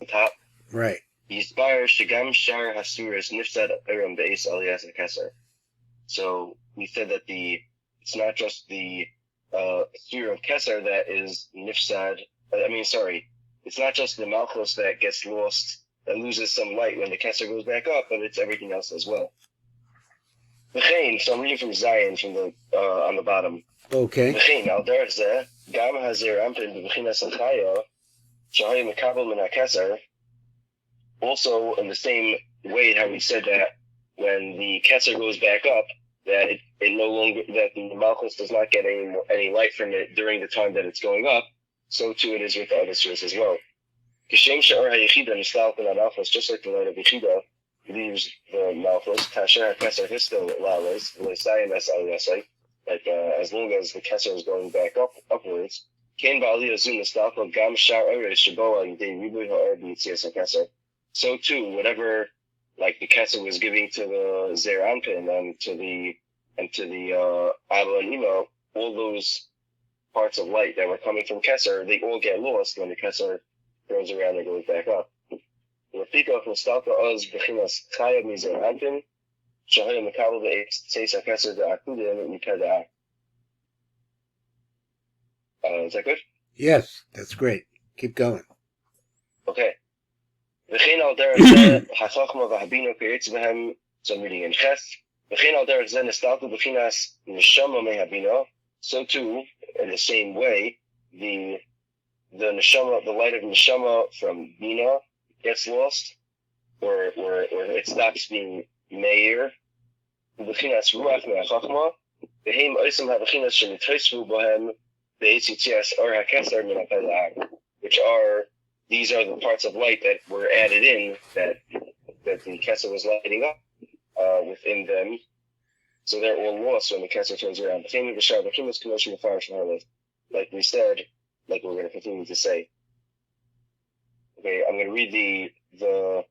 top. Right. Yisbar Shigam Shar Hasuras Nifsad Aram Beis Alias Keser. So we said that it's not just the sphere of Keser that is Nifsad. It's not just the Malchus that gets lost, that loses some light when the Keser goes back up, but it's everything else as well. V'chein, so I'm reading from Zion from the on the bottom. Okay. V'chein, al derech zeh, gam hazir ampin b'bechinas achaya, shahay mekabel min ha-keser. Also, in the same way how we said that when the Keser goes back up, that it no longer, that the Malchus does not get any light from it during the time that it's going up, so too it is with the other spheres as well. Kishem she'or ha-yechida nistalkin ha-Malchus, just like the light of Yechida leaves the Malchus, kasher ha-Keser histo lales, v'leisayim es al-yasai, like as long as the Keser is going back upwards. Ken ba'aliyah zu nistalkin gam shar oresh shabo al-yidei ribui ha'or b'yitzias ha-Keser. So too, whatever like the Keser was giving to the Zer Anpin and to the Abba and Emo, all those parts of light that were coming from Keser, they all get lost when the Keser turns around and goes back up. Lefikoch Nostalka Oz Bechinas Chaya Mi Zer Anpin, Shahaya Mekabel Be'etz HaKeser De'akudim Mikada'ak. Is that good? Yes, that's great. Keep going. Okay. V'chein al derech zeh hachachma v'habino k'yetz b'hem, so I'm reading in Ches. V'chein al derech zeh nestalku b'chinas neshama mehabino. So too, in the same way, the neshama, the light of neshama from Bina gets lost, or it stops being meir. B'chinas ruach me'achachma. V'heim oisam ha'b'chinas shenitoisvu b'hem be'etz yitzias or ha'keser min ha'peda'ak, which are, these are the parts of light that were added in that the Keser was lighting up within them. So they're all lost when the Keser turns around. Like we said, like we're going to continue to say. Okay, I'm going to read the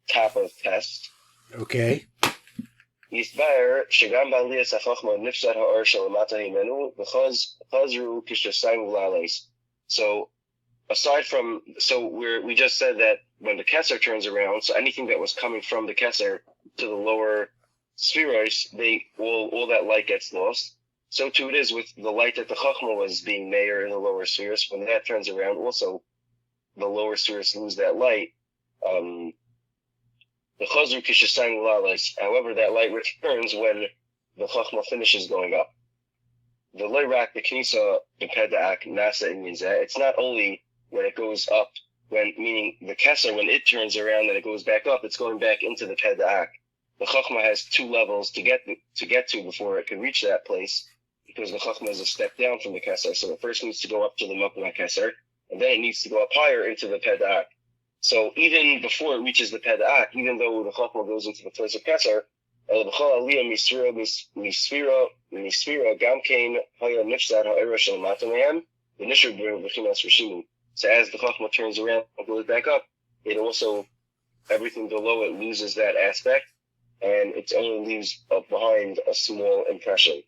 top of test. Okay. Yisbaer shegam ba'aliyas ha'chachma nifsad ha'or shalamata himenu v'chaz chazru kishasayim v'lales. So aside from, we just said that when the Keser turns around, so anything that was coming from the Keser to the lower spheroids, all that light gets lost. So too it is with the light that the Chachma was being meir in the lower spheres. When that turns around, also the lower spheres lose that light. The Chazru Kishasang Lales, however, that light returns when the Chachma finishes going up. The Leirak, the Knisa, the Peda'ak, Nasa, and Yizeh, it's not only when it goes up, meaning the Keser, when it turns around and it goes back up, it's going back into the Peda'ak. The Chachma has two levels to get to before it can reach that place, because the Chachma is a step down from the Keser. So it first needs to go up to the Makom HaKeser, and then it needs to go up higher into the Peda'ak. So even before it reaches the Peda'ak, even though the Chachma goes into the place of Keser, so as the Chachma turns around and goes back up, it also, everything below it loses that aspect, and it only leaves behind a small impression.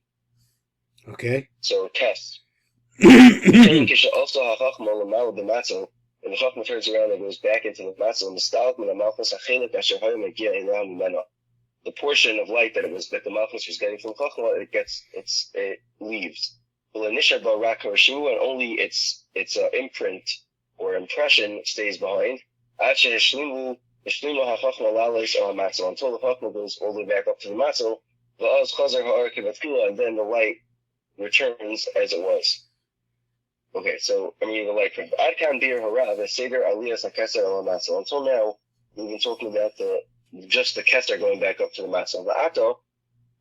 Okay. So test. Also when the Chachma turns around and goes back into the Matzah, the portion of light that the Malchus was getting from Chachma, it leaves. And only its imprint or impression stays behind. Until the Chachma goes all the way back up to the Matzah, and then the light returns as it was. Okay, so I'm reading the light from Adkan Bir Hara, the Seder Aliyas HaKeser al Matzah. Until now, we've been talking about just the Keser going back up to the Matzah.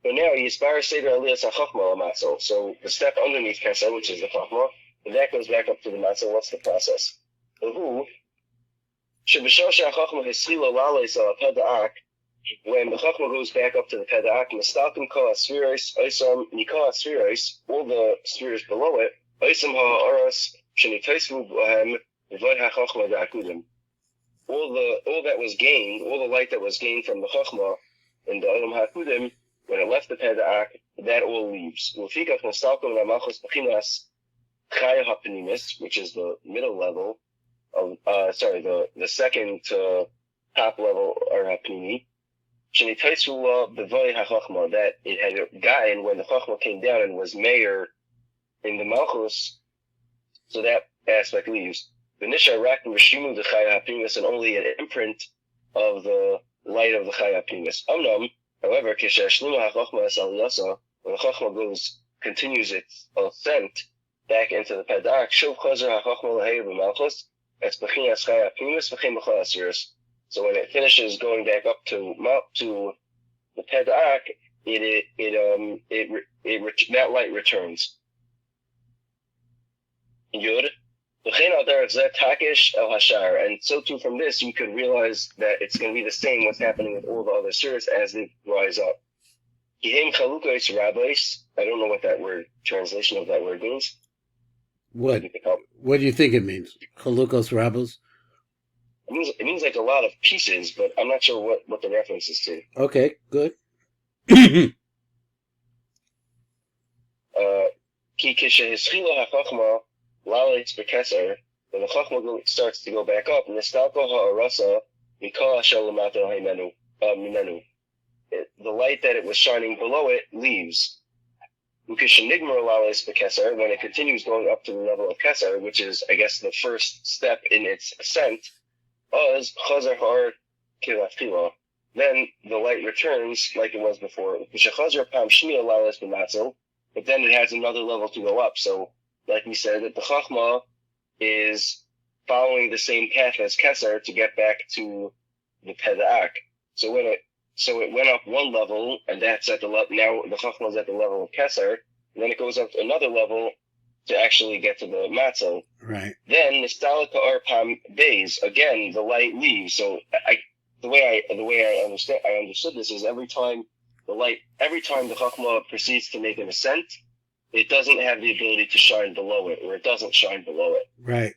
But now, Yisbar Seder Aliyas HaChachma al Matzah. So the step underneath Keser, which is the Chachma, and that goes back up to the Matzah. What's the process? When the Chachma goes back up to the Peda'ak, Mistalkim Kol HaSpheros, Oisam Nikol HaSpheros, all the spheres below it, Oisam HaAras, Shenitoisvu B'hem, V'vod HaChachma Da'akudim. All that was gained, all the light that was gained from the Chachma in the Olam HaKudim, when it left the Peda'ak, that all leaves. Ufikach Mistalkim L'Malchus B'chinas Chaya HaPenimis, which is the middle level, of the second to top level or Hapnimi. That it had gotten when the Chachma came down and was mayor in the Malchus, so that aspect leaves. The Nishar Rak Rishimu the Chaya Hapnimis and only an imprint of the light of the Chaya Hapnimis. However, Kishashlimu HaChachma Es Aliyasa, when the Chachma continues its ascent back into the Padak, Shuv Chazer HaChachma L'Heir B'Malchus, Es Bechinas Chaya Hapnimis V'Chem B'Chol Asiris. So when it finishes going back up to the Padak, that light returns. Yud. And so too from this you could realize that it's going to be the same what's happening with all the other surahs as they rise up. I don't know what that word, translation of that word means. What do you think it means? Chalukos Rabbos? It means like a lot of pieces, but I'm not sure what the reference is to. Okay, good. When the Chachma starts to go back up, the light that it was shining below it leaves. When it continues going up to the level of Keser, which is, I guess, the first step in its ascent, then the light returns like it was before. But then it has another level to go up. So, like we said, that the Chachma is following the same path as Keser to get back to the Peda'ak. So it went up one level, and that's at the level, now the Chachma is at the level of Keser, and then it goes up to another level to actually get to the Matzel. Right. Then Nistalika Arpam Bays, again, the light leaves. So the way I understood this is every time the Chachma proceeds to make an ascent, it doesn't have the ability to shine below it, or it doesn't shine below it. Right.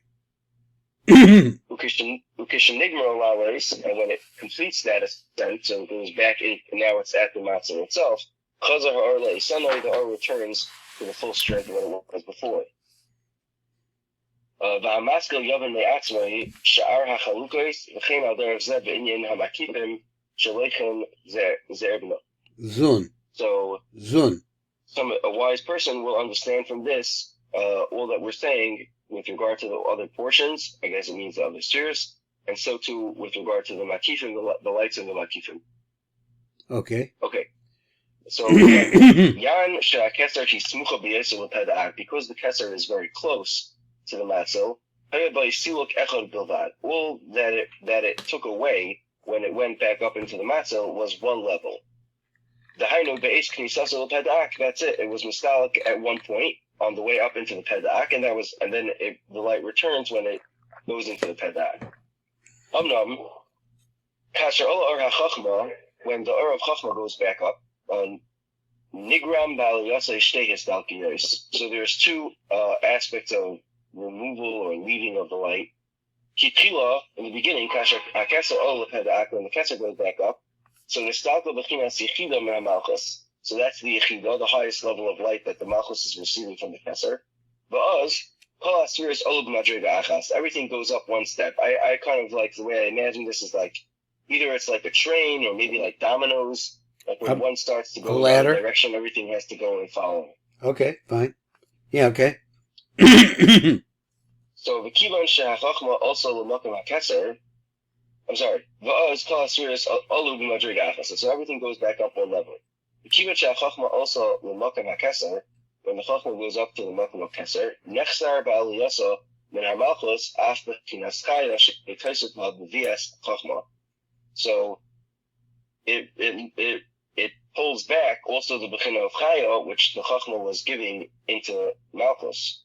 And when it completes that ascent, so it goes back in, and now it's at the Matzah itself, suddenly the R returns to the full strength of what it was before. Zun. A wise person will understand from this all that we're saying with regard to the other portions. I guess it means the other spheres, and so too with regard to the makifim, the lights of the makifim. Okay. So yan she'akeser smucha b'yosel l'pedak, because the keser is very close to the matzel. All that it took away when it went back up into the matzel was one level. The Hainu be'ez knisasa l'pedak. That's it. It was mistalik at one point on the way up into the pedak, and then the light returns when it goes into the pedak. Kasher ola or hachachma, when the or of chachma goes back up, nigram ba'aliyasa shtei histalkiyos. So there's two aspects of removal or leaving of the light. Kitchila, in the beginning, kasher akeser ola pedak, when the keser goes back up. So nistalka b'chinas yechida min malchus. So that's the yechida, the highest level of light that the malchus is receiving from the keser. Ba'az, kol asiris olub madrega achas. Everything goes up one step. I kind of like the way I imagine this is like, either it's like a train or maybe like dominoes. Like when one starts to go in one direction, everything has to go and follow. Okay, fine. Yeah, okay. So v'kivan shehachachma also l'makom hakeser. I'm sorry. So everything goes back up one level. Also, when the Chachma goes up to the Makom of Keser, Nechsar Ba'aliyasa min HaMalchus after Kinaskaya Shekaisit Ma'B'Vias Chachma. So it pulls back also the Bechina of Chaya, which the Chachma was giving into Malchus.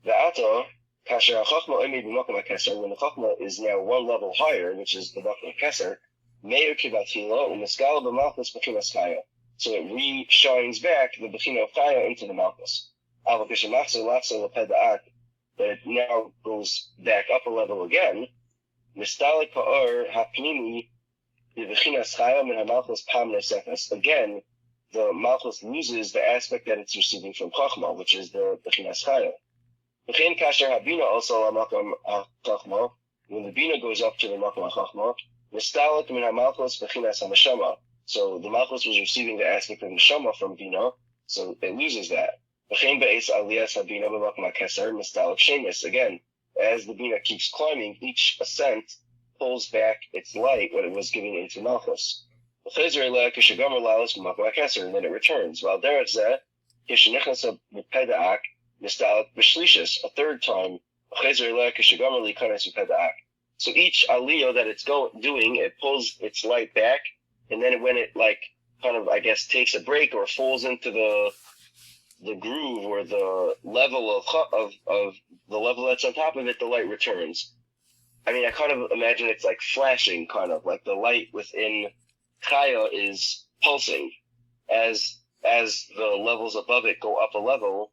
The Ata. When the Chachma is now one level higher, which is the Makom of Keser, so it re-shines back the Bechina of Chaya into the Malchus. But it now goes back up a level again. Again, the Malchus loses the aspect that it's receiving from Chachma, which is the Bechinas Chaya. V'chein kasher habina also l'makom hachachma. When the bina goes up to the makom hachachma, nistalek min hamalchus b'chinas hamashama. So the malchus was receiving the aspect of neshama from bina, so it loses that. V'chein be'es aliyas habina b'makom hakeser nistalek shemis. Again, as the bina keeps climbing, each ascent pulls back its light when it was giving into malchus. And then it returns. While there is that, a third time. So each aliyah that it's doing, it pulls its light back, and then when it takes a break or falls into the groove or the level of the level that's on top of it, the light returns. I mean, I kind of imagine it's like flashing, kind of like the light within Chaya is pulsing as the levels above it go up a level.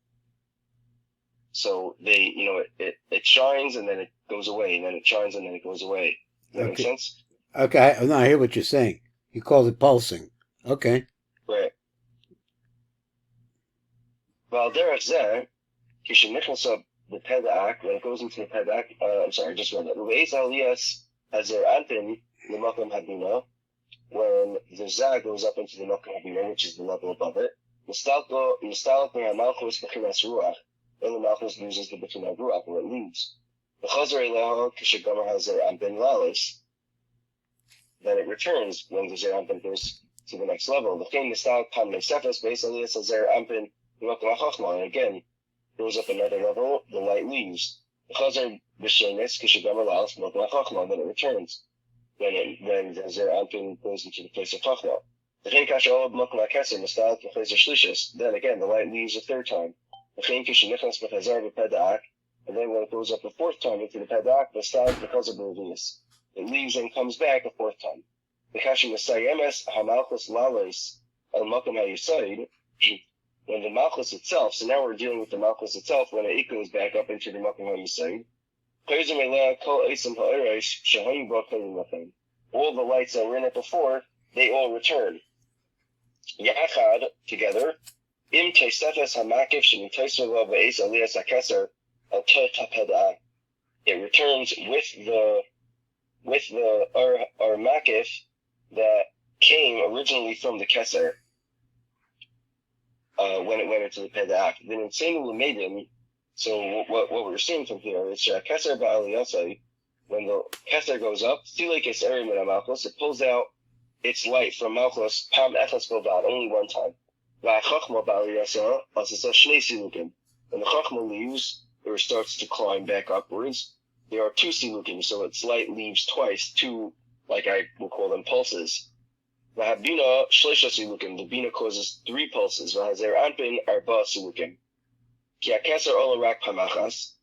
So it shines and then it goes away, and then it shines and then it goes away. Does that make sense? Okay, no, I hear what you're saying. You call it pulsing. Okay. Right. Well, derech zeh, kishenichnas the pedak, when it goes into the pedak, I'm sorry, I just read that. Rubeis aliyas hazer anpin l'makom habina. When the zah goes up into the makom habina, which is the level above it, nistalek malchus b'chinas ruach. Then the malchus loses the b'chinas ruach, or it leaves. V'chazer eleha kishegamar hazer anpin lalis. Then it returns when the zer anpin goes to the next level. V'chein nistalek pam ne'sefes beis aliyas hazer anpin l'makom hachachma. And again, goes up another level, the light leaves. Then it returns. When the Zer Anpin goes into the place of Chachma. Then again, the light leaves a third time. And then when it goes up a fourth time into the Pedak, it leaves and comes back a fourth time. When the malchus itself, so now we're dealing with the malchus itself, when it goes back up into the makom ha'yisod, all the lights that were in it before, they all return. Yachad, together, im teisefes hamakif shemitaiso v'eis aliyas hakeser al tepeda. It returns with the makif that came originally from the keser. When it went into the pedak. Then in Senu Lamedim, so what we're seeing from here is Keser Ba'aliyasai, when the Keser goes up, Silek Eri Min Malchus, it pulls out its light from Malchus, Pam Echas Bovad, only one time. Va'achachma Ba'aliyasa, Asasa Shnei Silukim. When the Chachma leaves, or starts to climb back upwards, there are two Silukim, so its light leaves twice, two, like I will call them pulses. V'habina shleisha silukim. The bina causes three pulses. V'hazer anpin arba silukim. Ki hakeser ola rak pamachas.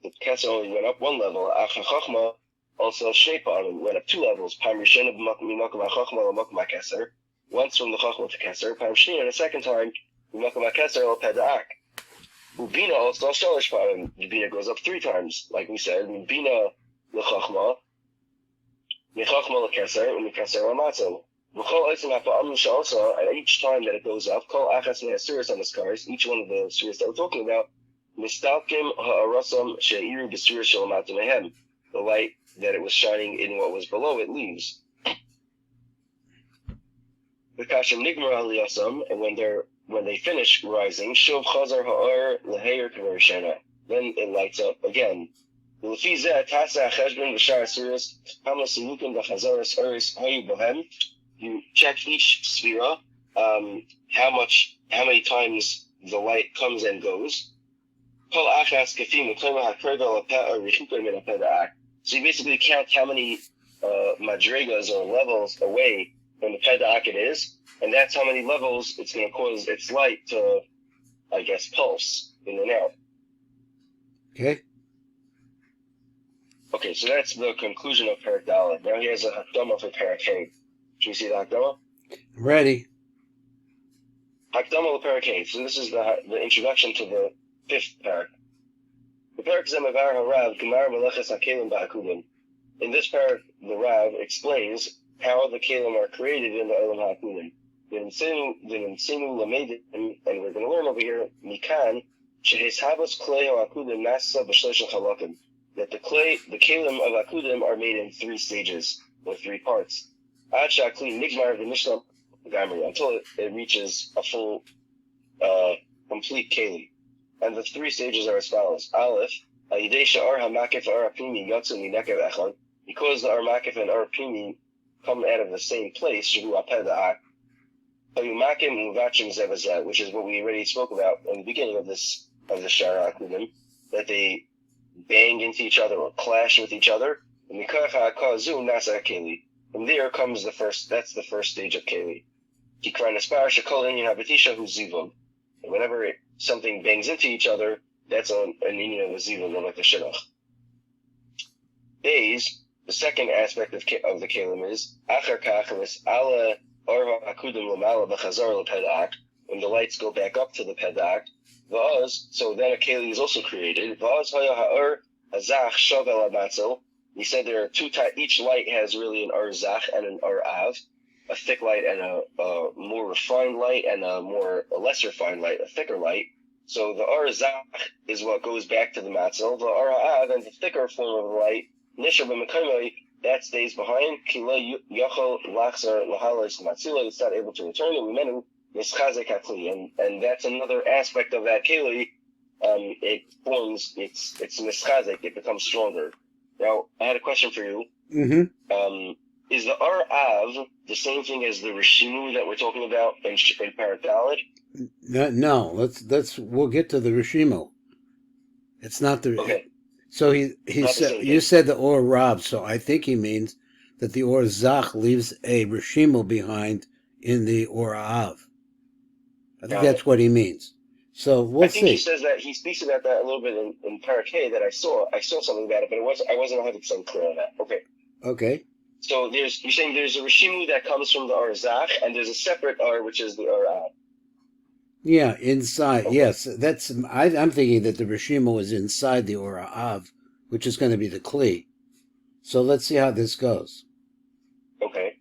The keser only went up one level. Ach hachachma also sheipan went up two levels. Pam rishena b'makom hachachma l'makom hakeser. Once from the chachma to keser. Pam shnina, and a second time b'makom hakeser el pedak. Ubina also shalish pam. The bina goes up three times, like we said. Bina l'chachma, michachma l'keser, and l'keser l'matzah. And each time that it goes up, each one of the suras that we're talking about, the light that it was shining in what was below it leaves. And when they finish rising, then it lights up again. You check each sphera, how many times the light comes and goes. So you basically count how many madrigas or levels away from the pedak it is, and that's how many levels it's going to cause its light to, I guess, pulse in and out. Okay. Okay, so that's the conclusion of Parak Dalet. Now he has a Hakdama for Parak Hey. Can you see the Hakdama? Ready. Hakdama Parak Hey. So this is the introduction to the fifth parak. The parak Zemavar HaRav Gemar Meleches HaKelim Ba'akudim. In this parak, the Rav explains how the Kelim are created in the Olam HaKudim. And we're going to learn over here, Mikan, Sheheshavos klei ha'akudim nasa b'shlosh chalakim. That the kelim of akudim are made in 3 stages, or 3 parts. Ad sha'akli nigmar v'nishlam gamri, until it reaches a full, complete keli. And the 3 stages are as follows. Aleph, ha'yidei sha'ar ha'makif ha'ar ha'pimi yotzu minekev echad, because the ar makif and ar pimi come out of the same place, shu ha'peda'ak, ha'yumakim uvachim zevazeh, which is what we already spoke about in the beginning of the Shara Akudim, that they bang into each other or clash with each other. And from there comes that's the first stage of Keli. And whenever something bangs into each other, that's an inyan of a zivug, like the shidduch. Days, the second aspect of the Kelim is when the lights go back up to the pedak. So then a keli is also created. He said there are 2 types. Each light has really an ar zach and an ar av, a thick light and a more refined light, and a less refined light, a thicker light. So the ar zach is what goes back to the matzel. The ar av and the thicker form of the light, nishar b'mekamei, that stays behind. It's not able to return. And that's another aspect of that keli. It forms, it's mischazek, it becomes stronger. Now, I had a question for you. Mm-hmm. Is the ar av the same thing as the rishimu that we're talking about in Parak Daled? No, we'll get to the rishimu. It's not the. Okay. So he said, you said the or rab, so I think he means that the or zach leaves a rishimu behind in the or av. I think that's what he means. So we'll see. I think he says that, he speaks about that a little bit in Parak that I saw something about it, but I wasn't 100% clear on that. Okay. So you're saying there's a rishimu that comes from the ar zach, and there's a separate ar, which is the ar av. Yeah, inside. Okay. Yes, I'm thinking that the rishimu is inside the or av, which is going to be the kli. So let's see how this goes. Okay.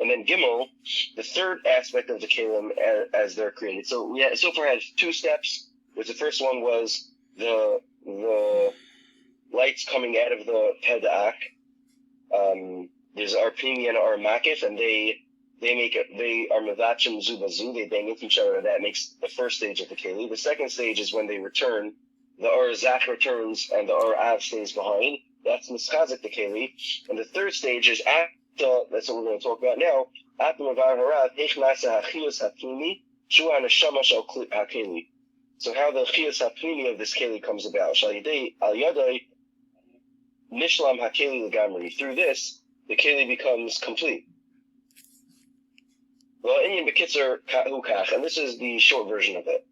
And then Gimel, the third aspect of the Kelim as they're created. So we so far had 2 steps, which the first one was the lights coming out of the Peda'ak. There's our Pimi and our Makif, and they are Mavachim Zubazu, they bang into each other, and that makes the first stage of the Keli. The second stage is when they return, the Ar Zach returns and the Ar Av stays behind. That's Mischazik the Keli. And the third stage is that's what we're going to talk about now. So how the chiyus hapnimi of this keli comes about. Through this, the keli becomes complete. And this is the short version of it.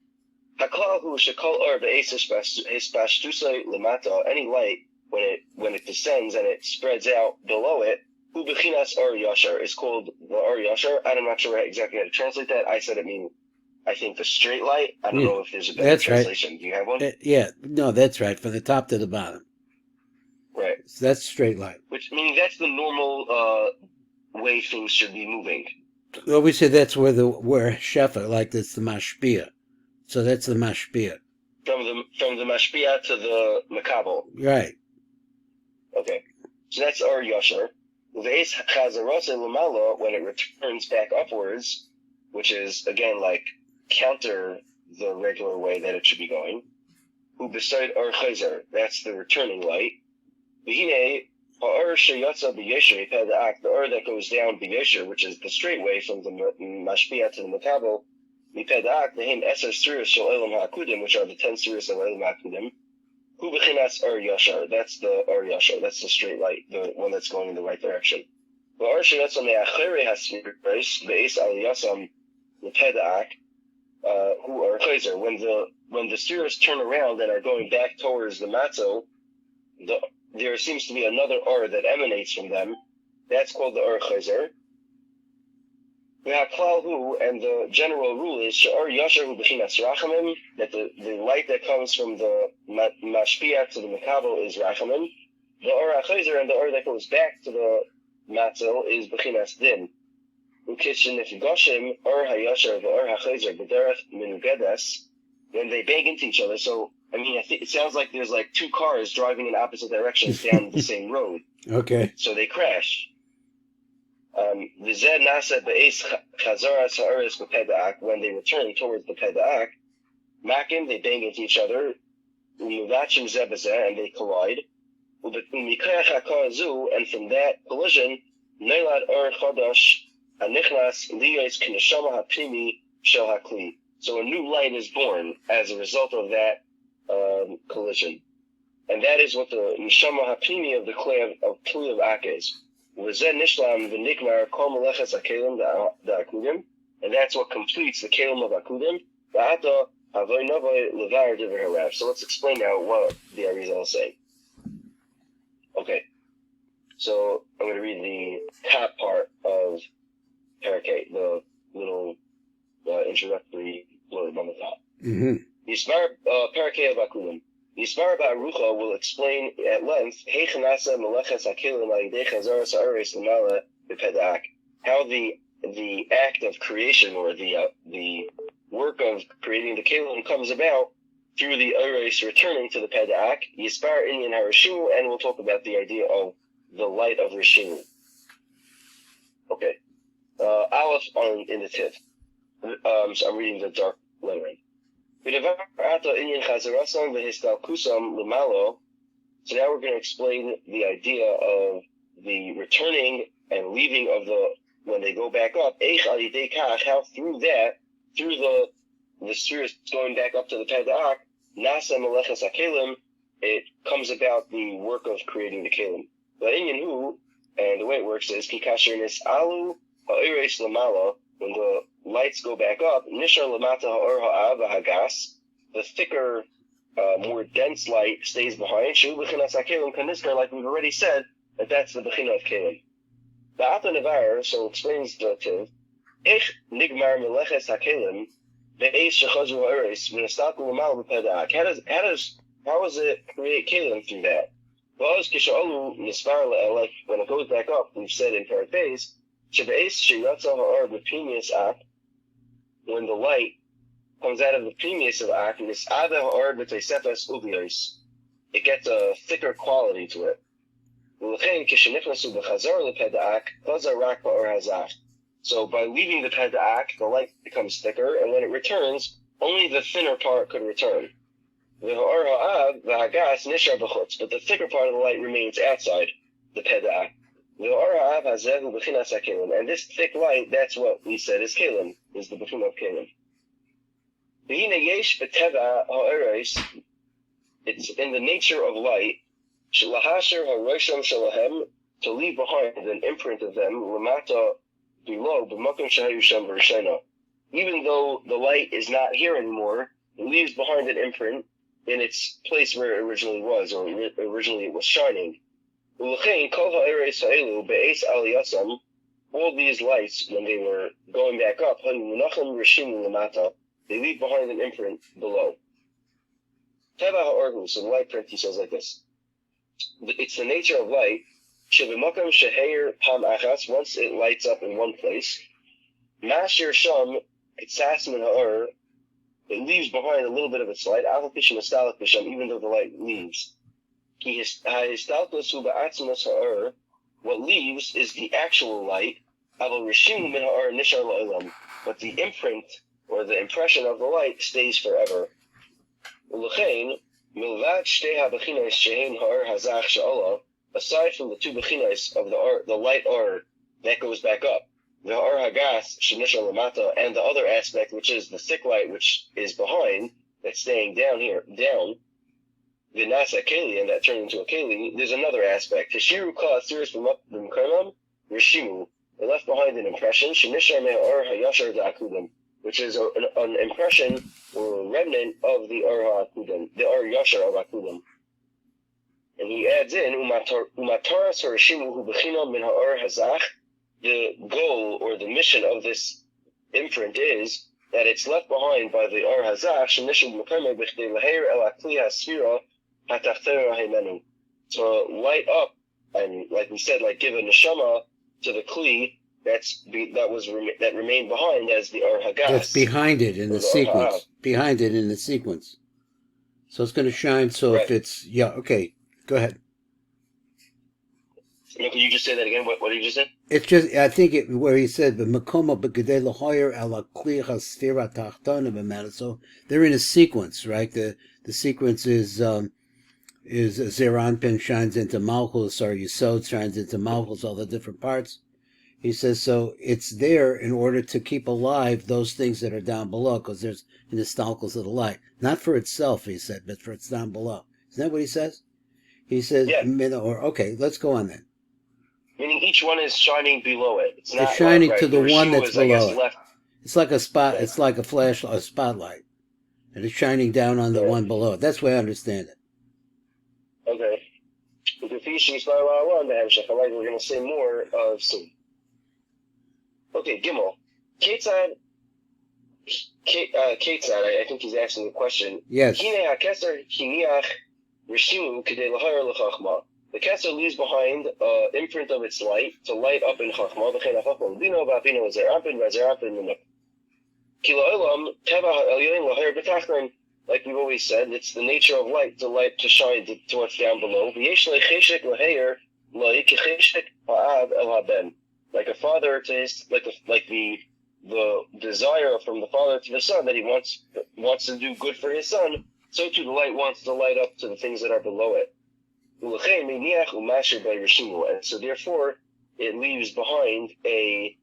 Any light, when it descends and it spreads out below it, is called the Ar Yashar. I'm not sure exactly how to translate that. I said I think the straight light. I don't know if there's a better translation. Right. Do you have one? No, that's right. From the top to the bottom. Right. So that's straight light. Which means that's the normal way things should be moving. Well, we say that's where shefa, like this, the mashpia. So that's the mashpia. From the mashpia to the makabel. Right. Okay. So that's Ar Yashar. When it returns back upwards, which is again like counter the regular way that it should be going. Beside ar chayzer, that's the returning light. The ar that goes down b'yesher, which is the straight way from the mashpia to the makabel, which are the 10 series of elam hakudim. Hu b'chinas Ar Yashar. That's the Ar Yashar. That's the straight light, the one that's going in the right direction. The Ar Sheyatza me'achere hasmiris be'es aliyasam lepeda'ak hu Ar Chayzer. When the spheres turn around and are going back towards the matzo, there seems to be another Ar that emanates from them. That's called the Ar Chayzer. And the general rule is Sha'ar Yashar hu b'chinas rachamim, that the light that comes from the mashpia to the makabel is rachamim. The Ar HaChayzer and the Ar that goes back to the matzel is b'chinas din. Ukishin nifgoshim Ar HaYashar v'Ar HaChayzer b'derech min gedes. when they bang into each other. So, I mean, I think it sounds like there's like two cars driving in opposite directions down the same road. Okay. So they crash. When they return towards the peda'ak, makim, they bang into each other, and they collide. And from that collision, so a new light is born as a result of that collision. And that is what the neshama hapnimi of the kli of ak is. And that's what completes the kelim of akudim. So let's explain now what the Arizal is saying. Okay, so I'm going to read the top part of Parakeh, the little introductory blurb on the top. Parakeh of akudim. Yisbar Ba'arucha will explain at length how the act of creation, or the work of creating the kelim, comes about through the Oreis returning to the Peda'ak. Yisbar Inyan HaRishimu, and we'll talk about the idea of the light of Rishimu. Okay. Aleph in the Tiv. So I'm reading the dark lettering. So now we're going to explain the idea of the returning and leaving of when they go back up, how through the spheres going back up to the Peda'ak, it comes about the work of creating the kelim. And the way it works is, when the lights go back up, the thicker, more dense light stays behind. Like we've already said, that's the bechina of kelim. So explains the Tiv, how does it create kelim through that? Like when it goes back up, we've said in Parakeh, when the light comes out of the previous of Ak, it gets a thicker quality to it. So by leaving the Peda'ak, the light becomes thicker, and when it returns, only the thinner part could return. But the thicker part of the light remains outside the Peda'ak. And this thick light, that's what we said is kelim, is the bechina of kelim. It's in the nature of light, to leave behind an imprint of them, below, even though the light is not here anymore, it leaves behind an imprint in its place where it originally was, or originally it was shining. All these lights, when they were going back up, they leave behind an imprint below. So the light print, he says like this. It's the nature of light. Once it lights up in one place, it leaves behind a little bit of its light, even though the light leaves. What leaves is the actual light, but the imprint, or the impression of the light, stays forever. Aside from the two bechinas of the light or that goes back up, the or hagas and the other aspect, which is the thick light, which is behind, that's staying down, the nasa keli, and that turned into a keli. There's another aspect. Hishiru ka asiris b'mkarnam rishimu. They left behind an impression, shenishar me'or hayashar da'akudim, which is an impression or a remnant of the or ha'akudim, the or yashar of akudim. And he adds in, umataras harishimu hu b'china min ha'or hazach. The goal or the mission of this imprint is that it's left behind by the or hazach shenishar b'mkarnam b'chdei laher el akli ha'sfira ha'tachtera ha'imenu. To light up, and like we said, like give a neshama to the kli, that remained behind as the Or Hagas. That's behind it in the sequence. Behind it in the sequence. So it's going to shine. So right. If it's okay, go ahead. No, can you just say that again? What did you just say? It's just where he said the makoma b'gedei lahoyer ala kli hasfira tachtana b'mana. So they're in a sequence, right? The sequence is Zeranpin shines into Malchus, or Yesod shines into Malchus, all the different parts. He says so it's there in order to keep alive those things that are down below, because there's an histalkos of the light, not for itself, he said, but for it's down below. Isn't that what he says? He says, okay, let's go on then. Meaning each one is shining below it. It's not shining to the one that's below it. Left. It's like a spot. Yeah. It's like a spotlight, and it's shining down on the one below it. That's the way I understand it. Okay. We're going to say more of soon. Okay, Gimel. Ketzad, I think he's asking the question. Yes. The Kesser leaves behind imprint of its light to light up in Chachma. Like we've always said, it's the nature of light to shine to what's down below. Like a father to his, like the desire from the father to the son that he wants to do good for his son. So too the light wants to light up to the things that are below it. And so therefore it leaves behind a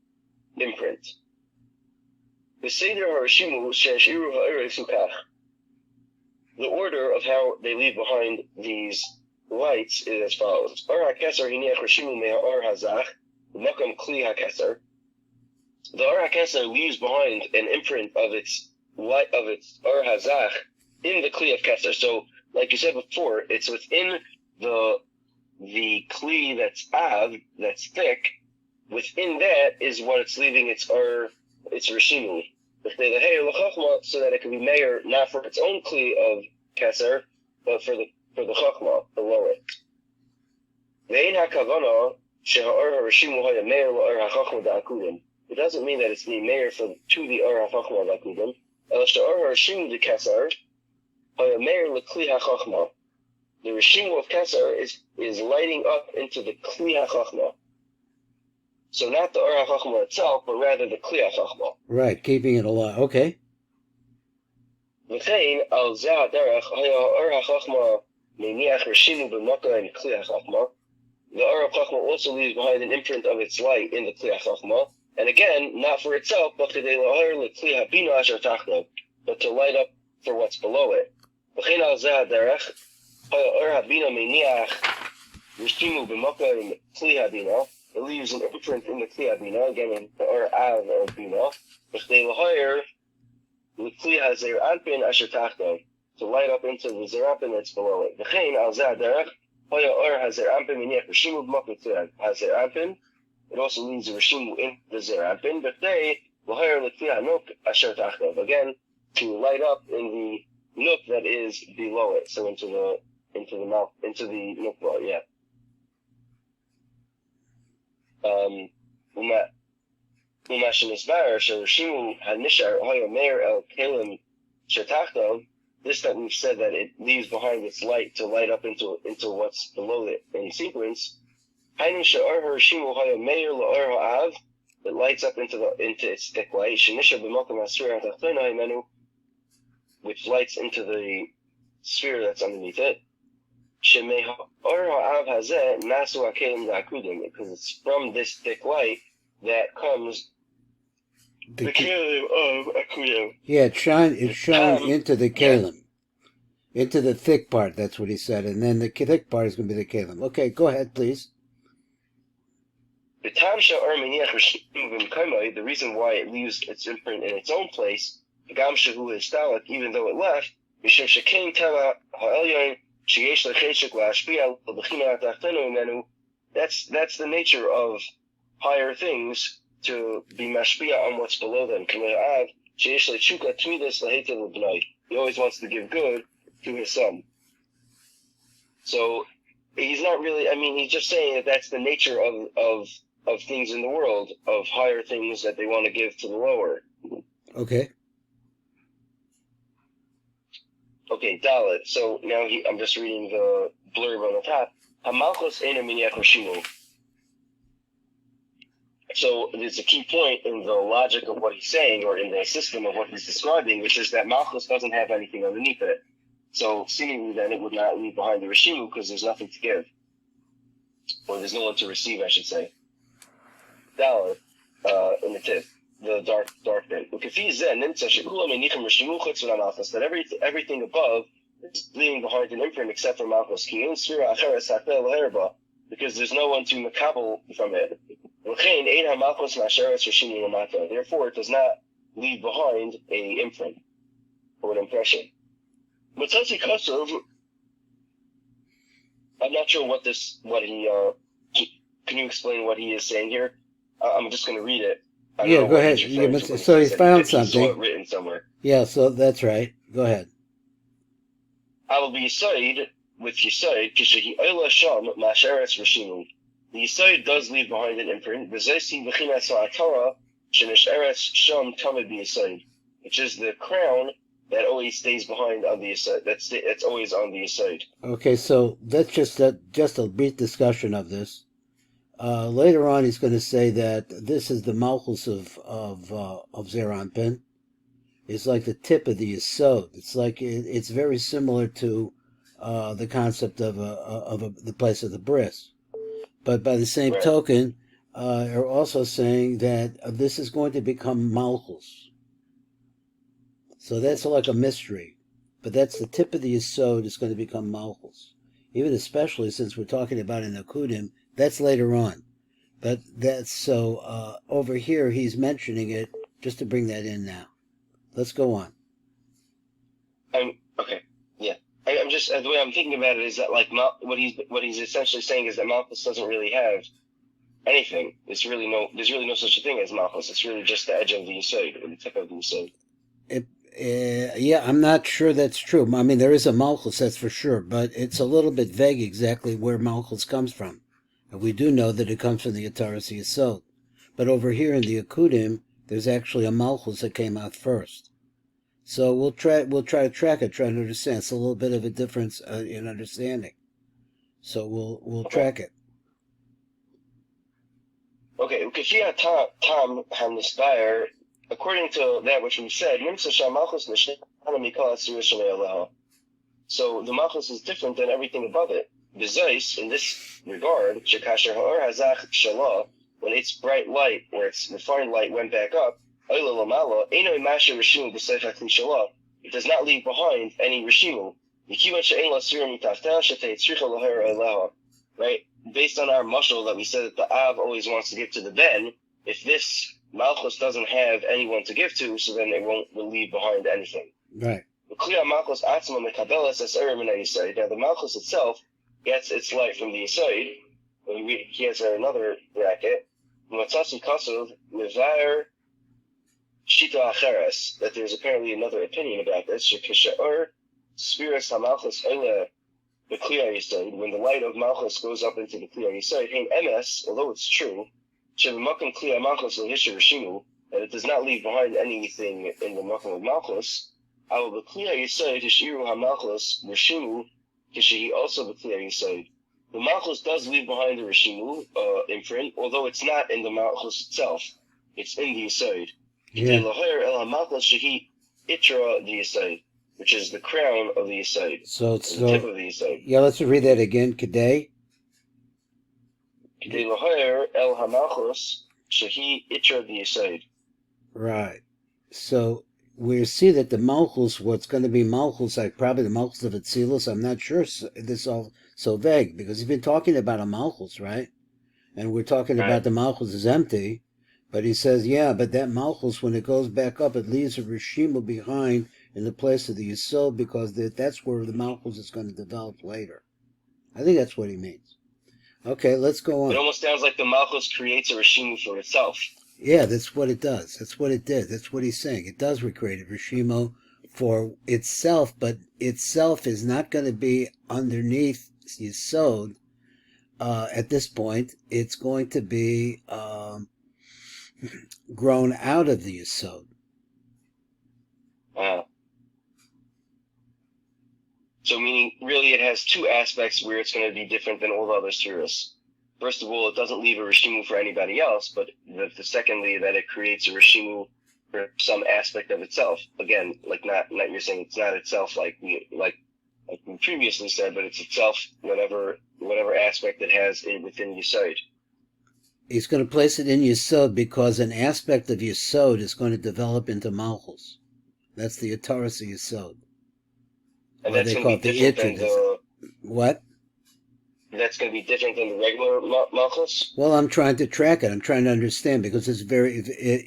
imprint. The order of how they leave behind these lights is as follows. The Ar HaKeser leaves behind an imprint of its light, of its Ar Hazach in the Kli of Keser. So, like you said before, it's within the Kli that's Av, that's thick. Within that is what it's leaving its Rishimu. So that it can be Meir not for its own Kli of Keser, but for the Chachma below it. It doesn't mean that it's the Meir to the Ar HaChachma D'Akudim. The Rishimu of Keser is lighting up into the Kli HaChachma. So not the Ar HaChachma itself, but rather the Kli HaChachma. Right, keeping it alive. Okay. The Ar HaChachma also leaves behind an imprint of its light in the Kli HaChachma. And again, not for itself, but to light up for what's below it. It leaves an imprint in the Kli HaBina, again in the Ar Av or Bina, to light up into the Zerampin that's below it. It also leaves the Rishimu in the Zerampin, but again, to light up in the nook that is below it, so into the nukva, yeah. This that we've said that it leaves behind its light to light up into what's below it in sequence. It lights up into its thick light, which lights into the sphere that's underneath it. Because it's from this thick light that comes the kelim of Akudim. Yeah, it shines into the kelim. Yeah. Into the thick part, that's what he said. And then the thick part is going to be the kelim. Okay, go ahead, please. The reason why it leaves its imprint in its own place, even though it left, that's the nature of higher things, to be mashpia on what's below them. He always wants to give good to his son. So he's not really, he's just saying that that's the nature of of things in the world, of higher things that they want to give to the lower. Okay. Okay, Dalit. So now I'm just reading the blurb on the top. Hamalchus eina miniach Rishimu. So there's a key point in the logic of what he's saying, or in the system of what he's describing, which is that Malchus doesn't have anything underneath it. So seemingly then it would not leave behind the Rishimu because there's nothing to give. Or there's no one to receive, I should say. Dalit, in the tip, the dark bit. That everything above is leaving behind an imprint except for Malchus. Because there's no one to makabel from it. Therefore, it does not leave behind a imprint or an impression. I'm not sure what he. Can you explain what he is saying here? I'm just going to read it. Yeah, go ahead. So he found something. Saw it written somewhere. Yeah, so that's right. Go ahead. I will be Yisoid with Yisoid, Kishahi Oila Sham Masheretz Rishimu. The Yisoid does leave behind an imprint, which is the crown that always stays behind on the Yisoid. That's always on the Yisoid. Okay, so that's just a brief discussion of this. Later on, he's going to say that this is the Malchus of Zeranpin. It's like the tip of the Yisod. It's like it's very similar to the concept of the place of the bris. But by the same token, are also saying that this is going to become Malchus. So that's like a mystery. But that's the tip of the Yisod is going to become Malchus. Even especially since we're talking about in Akudim, that's later on. But that's so over here he's mentioning it just to bring that in now. Let's go on. Okay. Yeah. I'm just the way I'm thinking about it is that like what he's essentially saying is that Malchus doesn't really have anything. There's really no such a thing as Malchus. It's really just the edge of the Yisod, or the tip of the Yisod. Yeah, I'm not sure that's true. I mean, there is a Malchus, that's for sure, but it's a little bit vague exactly where Malchus comes from. And we do know that it comes from the Ataras Yisod. But over here in the Akudim, there's actually a Malchus that came out first. So we'll try to track it, try to understand. It's a little bit of a difference in understanding. So we'll track it. Okay, Tam Hanisbayer, according to that which we said, so the Malchus is different than everything above it. Bezais, in this regard, when its bright light, or its refined light went back up, it does not leave behind any Rishimu. Right? Based on our mashal that we said that the Av always wants to give to the Ben, if this Malchus doesn't have anyone to give to, so then it won't leave behind anything. Right. Now the Malchus itself gets its light from the Yisoid. He has another bracket. That there's apparently another opinion about this. When the light of Malchus goes up into the Kliya Yisoid, although it's true, that it does not leave behind anything in the Makom of Malchus, also the Kliya Yisoid. The Malchus does leave behind the Rishimu imprint, although it's not in the Malchus itself. It's in the Yisoid. Yeah. Which is the crown of the Yisoid. So the tip of the Yisoid. Yeah, let's read that again. Kedei. Right. So we see that the Malchus, what's going to be Malchus, like probably the Malchus of Atzilus, I'm not sure this is all so vague, because he's been talking about a Malchus, right? And we're talking about the Malchus is empty, but he says, yeah, but that Malchus, when it goes back up, it leaves a Rishimu behind in the place of the Yisod, because that's where the Malchus is going to develop later. I think that's what he means. Okay, let's go on. It almost sounds like the Malchus creates a Rishimu for itself. Yeah, that's what it does. That's what it did. That's what he's saying. It does recreate a Rishimu for itself, but itself is not going to be underneath Yisod. at this point, it's going to be grown out of the Yesod. So meaning, really, it has two aspects where it's going to be different than all the other series. First of all, it doesn't leave a Rishimu for anybody else, but secondly, that it creates a Rishimu for some aspect of itself. Again, like not you're saying it's not itself like we previously said, but it's itself whatever aspect it has within Yesod. He's going to place it in Yesod because an aspect of Yesod is going to develop into Malchus. That's the Ataras of Yesod. And that's going to be different than the... What? That's going to be different than the regular Malchus? Well, I'm trying to track it. I'm trying to understand because it's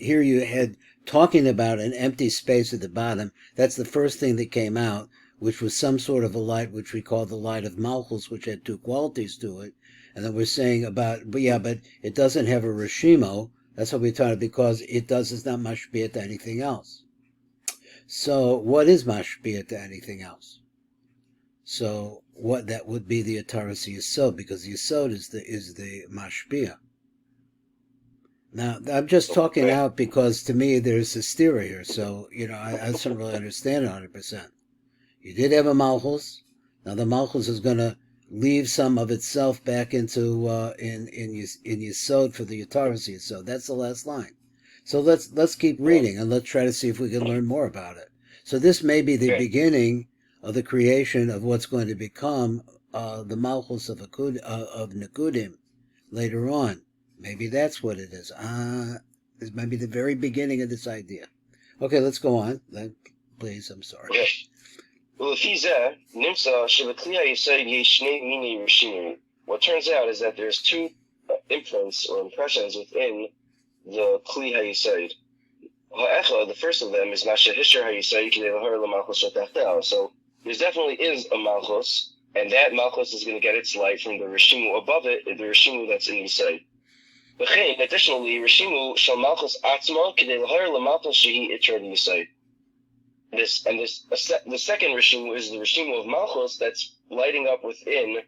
here you had talking about an empty space at the bottom. That's the first thing that came out, which was some sort of a light, which we call the light of Malchus, which had two qualities to it. And then we're saying about, but it doesn't have a Rishimo. That's what we're talking about because it's not mashpia to anything else. So what is mashpia to anything else? So what that would be the Ataras Yesod, because the Yesod is the mashpia. Now I'm just talking out because to me there's hysteria here. So I don't really understand it 100%. You did have a Malchus. Now the Malchus is going to leave some of itself back into in Yesod for the Ataras Yesod. That's the last line. So let's keep reading and let's try to see if we can learn more about it. So this may be the beginning of the creation of what's going to become the Malchus of Nekudim later on. Maybe that's what it is. This might be the very beginning of this idea. Okay, let's go on. Please, I'm sorry. Okay. What turns out is that there's two imprints or impressions within the Kli HaYesod. The first of them is Masha Hisher HaYesod K'dei L'har L'Malchus Shotachtel. So there definitely is a Malchus, and that Malchus is going to get its light from the Rishimu above it, the Rishimu that's in Yesod. Additionally, Rishimu Shal Malchus Atzma K'dei L'har L'Malchus Shehi Iter Yesod. The second Rishimu is the Rishimu of Malchus that's lighting up within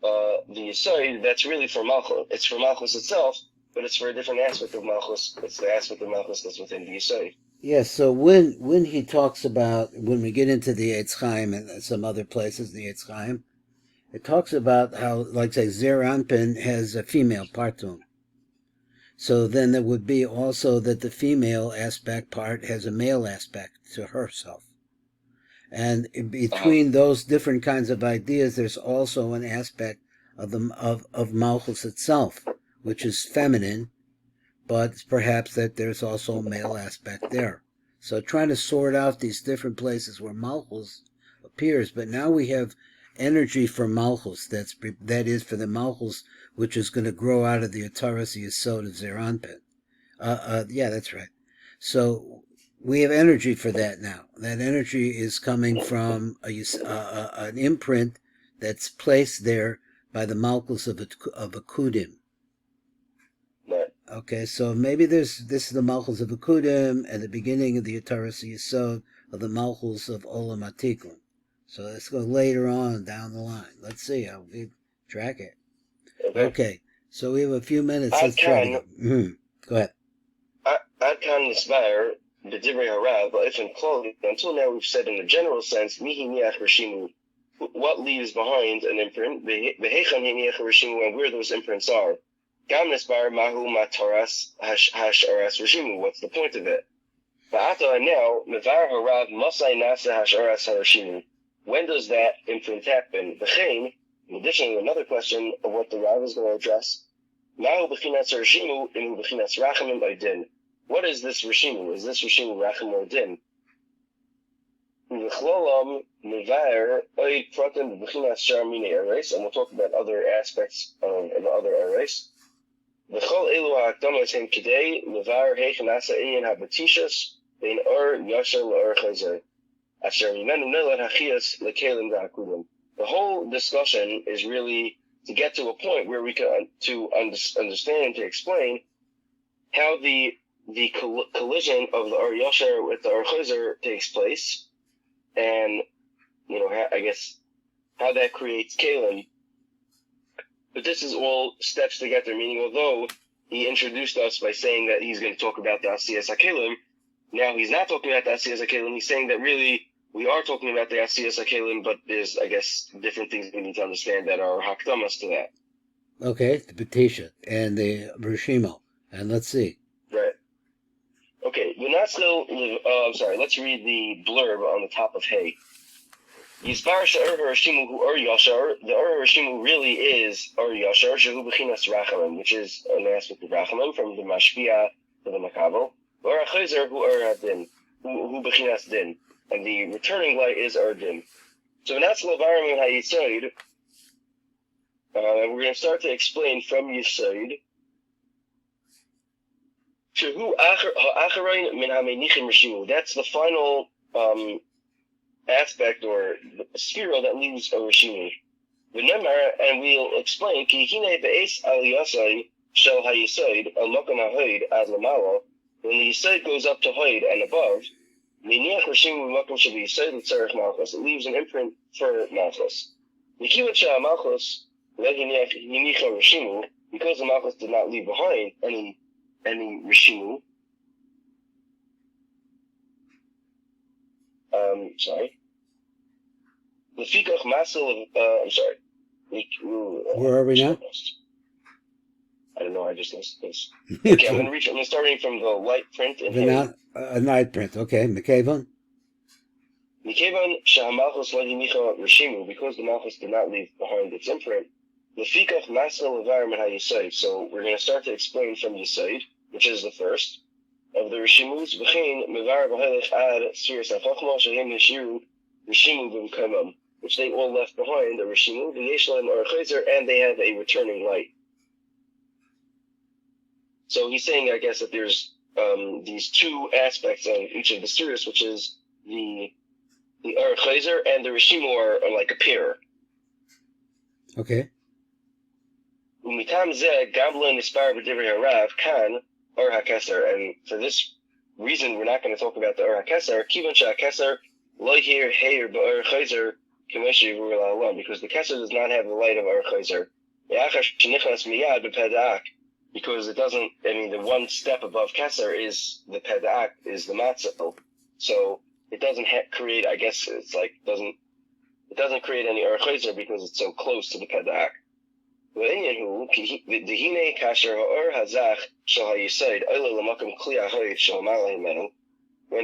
the Yesod. That's really for Malchus. It's for Malchus itself, but it's for a different aspect of Malchus. It's the aspect of Malchus that's within the Yesod. Yes, so when he talks about, when we get into the Etz Chaim and some other places, the Etz Chaim, it talks about how, like say, Zer Anpin has a female part to him. So then there would be also that the female aspect part has a male aspect to herself. And in between those different kinds of ideas, there's also an aspect of Malchus itself, which is feminine, but perhaps that there's also a male aspect there. So trying to sort out these different places where Malchus appears, but now we have energy for Malchus, that is for the Malchus, which is going to grow out of the Ataras Yesod of Zer Anpin. Yeah, that's right. So we have energy for that now. That energy is coming from an imprint that's placed there by the Malchus of a Kudim. Okay, so maybe this is the Malchus of Akudim and the beginning of the Ataras Yesod of the Malchus of Olam Atikun. So let's go later on down the line. Let's see how we track it. Okay, so we have a few minutes. Let's try to go. Go ahead. Adkan Nisbayer, the Divrei Harav, but if in clothing, until now we've said in a general sense, Mihi Niach Rishimu, what leaves behind an imprint, Behechan Niach Rishimu, and where those imprints are. Gam Nisbayer Mahu Mataras Hasharas Rishimu, what's the point of it? Ba'ata now, Mevar Harav Masai Nasa Hasharas Harashimu. When does that imprint happen? B'chein, in addition to another question of what the Rav is going to address, Mahu B'chinas Rishimu, Imu B'chinas Rachamim Oidin. What is this Rishimu? Is this Rishimu Rachim or Din? V'chlolam Mevar Oid Pratim B'chinas Shar Mine Eres, and we'll talk about other aspects of the other Eres. V'chol Elu HaAkdamas Hem Kidei, Mevar Heichanasa Inyan HaBatishas, Bein Or Yasher L'Or Chazer. The whole discussion is really to get to a point where we can understand and to explain how the collision of the Or Yasher with the Or Chazer takes place, and I guess how that creates Kalim. But this is all steps to get there, meaning although he introduced us by saying that he's going to talk about the Asiyas HaKelim, now he's not talking about the Asiyas HaKelim, he's saying that really we are talking about the Asiyas HaKelim, but there's, I guess, different things we need to understand that are hakdamas to that. Okay, the Batisha and the Rishimo. And let's see. Right. Okay, let's read the blurb on the top of Hay. Yisbar she'er Harashimu hu Ur Yashar. The Ur Harashimu really is Ur Yashar, shehu b'chinas Rachamim, which is an aspect of Rachamim, from the Mashpia to the Makabel. Ur HaChayzer hu Ur HaDin, hu b'chinas Din. And the returning light is Ur Din. So that's Levarim and HaYisoid. And we're going to start to explain from Yisoid. That's the final aspect or spiral that leaves a Rishimu. And we'll explain when the Yisoid goes up to Hoid and above, it leaves an imprint for Malchus. Because the Malchus did not leave behind any Rishimu. Where are we now? I don't know, I just lost this. Okay, I'm starting from the light print in here. Night print, okay. Mekevon? Mekevon Shamalchus Ladinicha Rishimu, because the Malchus did not leave behind its imprint. Lefikach Masel Levarim and HaYisoid. So we're going to start to explain from Yisoid, which is the first of the Rishimus. V'chein Mevar B'Halech Ad Sfiras HaChachma Shehem Yeshiru Rishimu B'Mkamam, which they all left behind, the Rishimu, the Yeshlam or Chayzer, and they have a returning light. So he's saying, I guess, that there's these two aspects of each of the series, which is the Ur Chayzer and the Rishimu are like a pair. Okay. Umitam Zeh Gamblin Nispar B'Divrei Harav Kan Ur HaKeser, and for this reason, we're not going to talk about the Ur HaKeser. Kivan HaKeser Lo Hir Heir B'Ur Chayzer Kemeshi V'Rul because the Keser does not have the light of Ur Chayzer. Ya'achash Shenichnas Miyad B'Pedak, because it doesn't. I mean, the one step above Keser is the Pedak, is the Matzah. So it doesn't create. I guess it's like it doesn't create any Ur Chayzer because it's so close to the Pedak. When the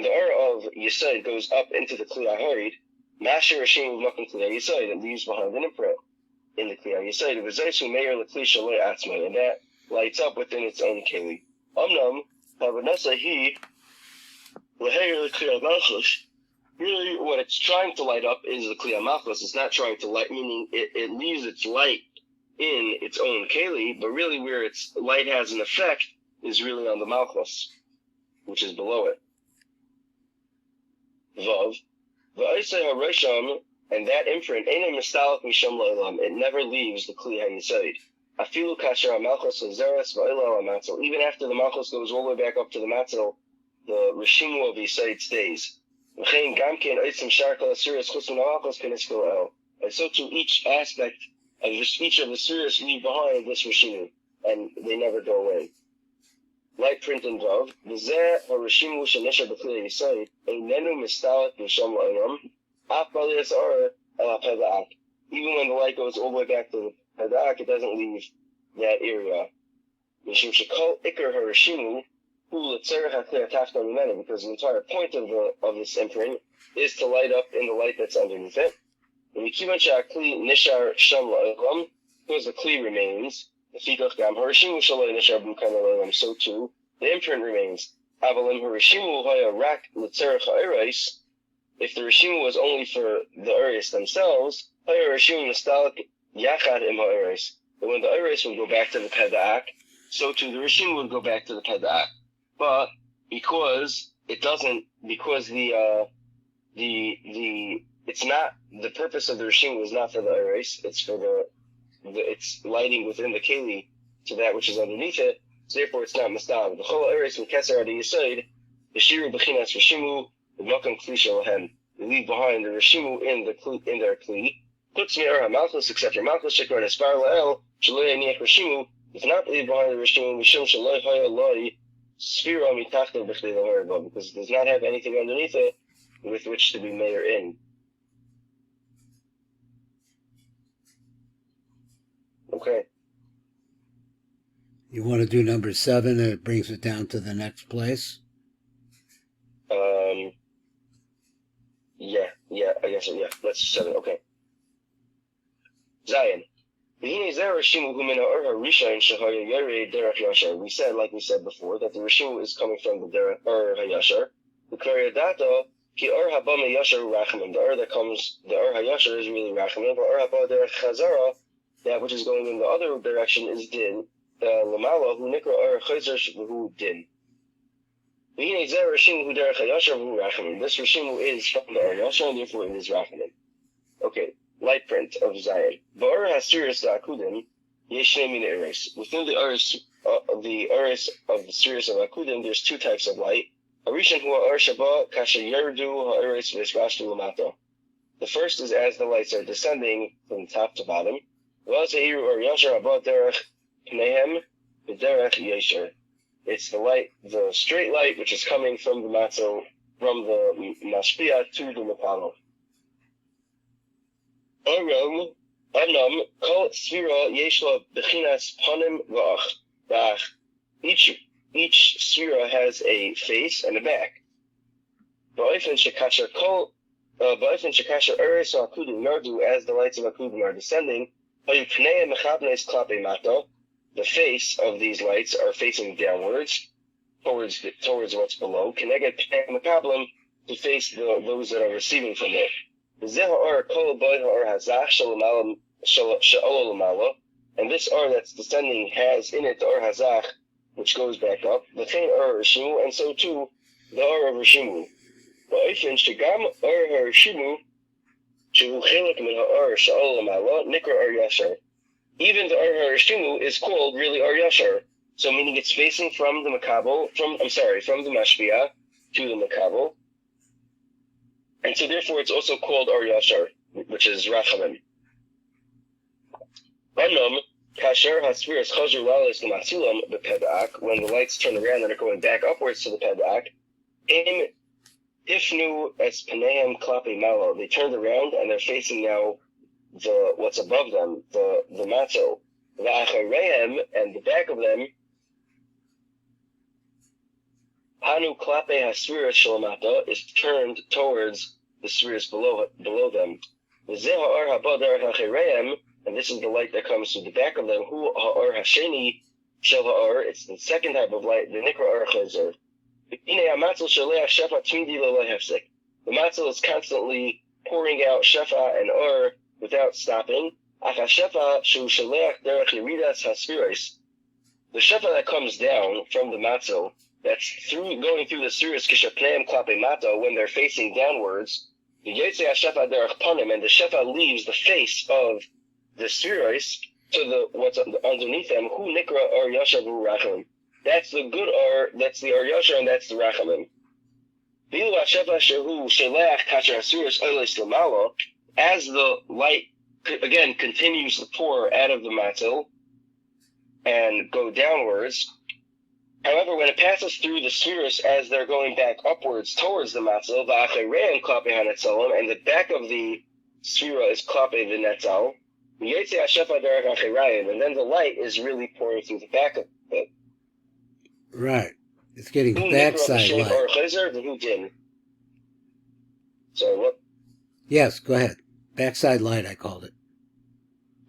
Ur of Yisoid goes up into the Kli HaHoid, Masher Hashem of Makom Kli HaYisoid, it leaves behind an imprint in the Kli HaYisoid. And that lights up within its own Keli. Really, what it's trying to light up is the Kli HaMalchus. It's not trying to light, meaning it leaves its light in its own Keli, but really where its light has an effect is really on the Malchus, which is below it. Vav. And that imprint, it never leaves the Kli HaYisoid. Even after the Malchus goes all the way back up to the Matzel, the Rishimu of Yisoid stays. And so to each aspect of each of the series leave behind this Rishimu, and they never go away. Light print and Vav. Even when the light goes all the way back to the Pedak, it doesn't leave that area. Because the entire point of this imprint is to light up in the light that's underneath it. Because the Kli remains, so too the imprint remains. If the Rishimu was only for the Uris themselves, but when the Uris would go back to the Pedak, so too the Rishimu would go back to the Pedak. But because it doesn't, because it's not, the purpose of the Rishimu is not for the Uris, it's for it's lighting within the Keli to that which is underneath it, so therefore it's not Mastab. The Chol Uris from Keser Adi Yisoid, the Shiru Bechinas Rishimu, the Makam Kli Shalahem. They leave behind the Rishimu in their Kli. Chutz mi Or HaMalchus, except for Malchus, Shekar Nespar La'el, Shaloi Aniach Rishimu, if not leave behind the Rishimu, Mishum Shaloi Haya Loi, Sphira Mitachta B'chdei L'Or Bo, because it does not have anything underneath it with which to be mayor in. Okay. You want to do number 7, and it brings it down to the next place? Yeah, I guess so, yeah. Let's 7, okay. Zion. We said, like we said before, that the Rishimu is coming from the Derech Ur HaYashar. The Klaryadata, Ki Ur Habama Yashar Rachamim. The Ur that comes, the Ur HaYashar is really Rachamim, but Ur Haba Derech Chazara, that which is going in the other direction is Din. The Lamala, who Nikra Ur Chayzer who Din. This Rishimu is from the Ur HaYashar, and therefore it is Rachamim. Okay. Light print of Zion. Ba'ar has-Sirius Akudim, Yeshnei Min Eres. Within the Eres of the Sirius of Akudim, there's 2 types of light. Arishan hu ha'ar shaba kasha yerdu ha'eres v'esrashtu l'mato. The first is as the lights are descending from top to bottom. V'al te'iru or yashar haba derech pneihem v'derech yesher. It's the light, the straight light, which is coming from the matzo, from the mashpia to the mapalo. Anam, kol sphira yeshla bechinas panim v'ach. Each sphira has a face and a back. Ba'ofen shekasher eres akudim yardu, as the lights of akudim are descending. The face of these lights are facing downwards, towards what's below. Keneged pnei makablim, to face those that are receiving from it. And this R that's descending has in it the R Hazach, which goes back up, and so too the R of Rishimu. Even the R Rishimu is called really R Yashar, so meaning it's facing from the Makabel, from the Mashpia to the Makabel. And so therefore it's also called Ar Yashar, which is Rachamim. Anam, kasher hasfiras chazru lalis l'matzilam b'pedak, when the lights turn around and are going back upwards to the pedak, im hifnu es paneim klapi malo, they turned around and they're facing now what's above them, the matzo. V'achareim, and the back of them, hanu klape hasfiras shalamata, is turned towards the spheres below them. And this is the light that comes to the back of them. Hu ha'ar hasheni shel ha'ar. It's the second type of light, the nikra ar chazer. The matzel is constantly pouring out shefa and ar without stopping. The shefa that comes down from the matzel, that's going through the spheres kishapneim klape mata, when they're facing downwards. The Yetzei HaShefa derech panim, and the shefa leaves the face of the spherois to what's underneath them. Hu nikra ar yashar v'hu rachamim. That's the good ar, that's the ar yashar, and that's the rachamim. V'ilu HaShefa shehu sheleach kasher hasuros oiles l'malo, as the light again continues to pour out of the matzel and go downwards. However, when it passes through the spheres as they're going back upwards towards the matzel, and the back of the sphera is klape v'netzal, and then the light is really pouring through the back of it. Right. It's getting backside light. So what? Yes, go ahead. Backside light, I called it.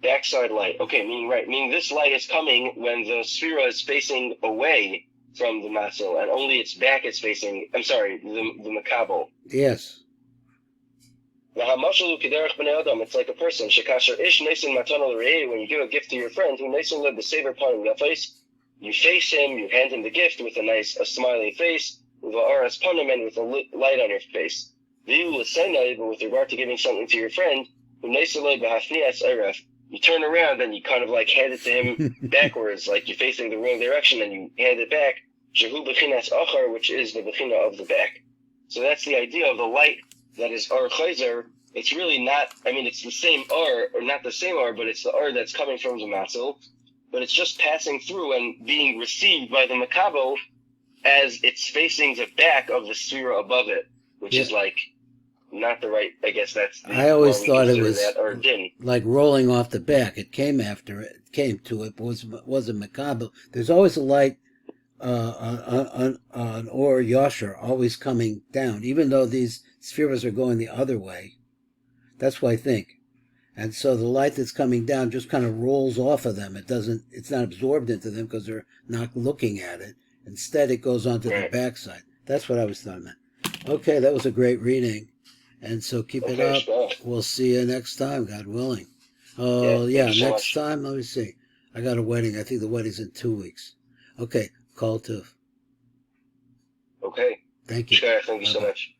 Backside light. Okay, meaning this light is coming when the sphera is facing away from the matzel, and only its back is facing, the makabel. Yes. It's like a person, when you give a gift to your friend, you face him, you hand him the gift with a smiling face, and with a light on your face. But with regard to giving something to your friend, you turn around and you kind of like hand it to him backwards, like you're facing the wrong direction, and you hand it back, which is the bechina of the back. So that's the idea of the light that is ar chayzer, it's really not, I mean, it's the same R, or not the same R, but it's the R that's coming from the matzel, but it's just passing through and being received by the makabel as it's facing the back of the sphera above it, which is like not the right, I guess that's the, I always thought it was that, or din. like rolling off the back. It came after it, came to it, but wasn't makabel. There's always a light on or yasher always coming down, even though these spheres are going the other way. That's what I think. And so the light that's coming down just kind of rolls off of them. It's not absorbed into them because they're not looking at it. Instead, it goes onto the backside. That's what I was talking about. Okay, that was a great reading. And so keep it up. Sure. We'll see you next time, God willing. Oh, yeah, next time, let me see. I got a wedding. I think the wedding's in 2 weeks. Okay, call to. Okay. Thank you. Sure, thank you so much.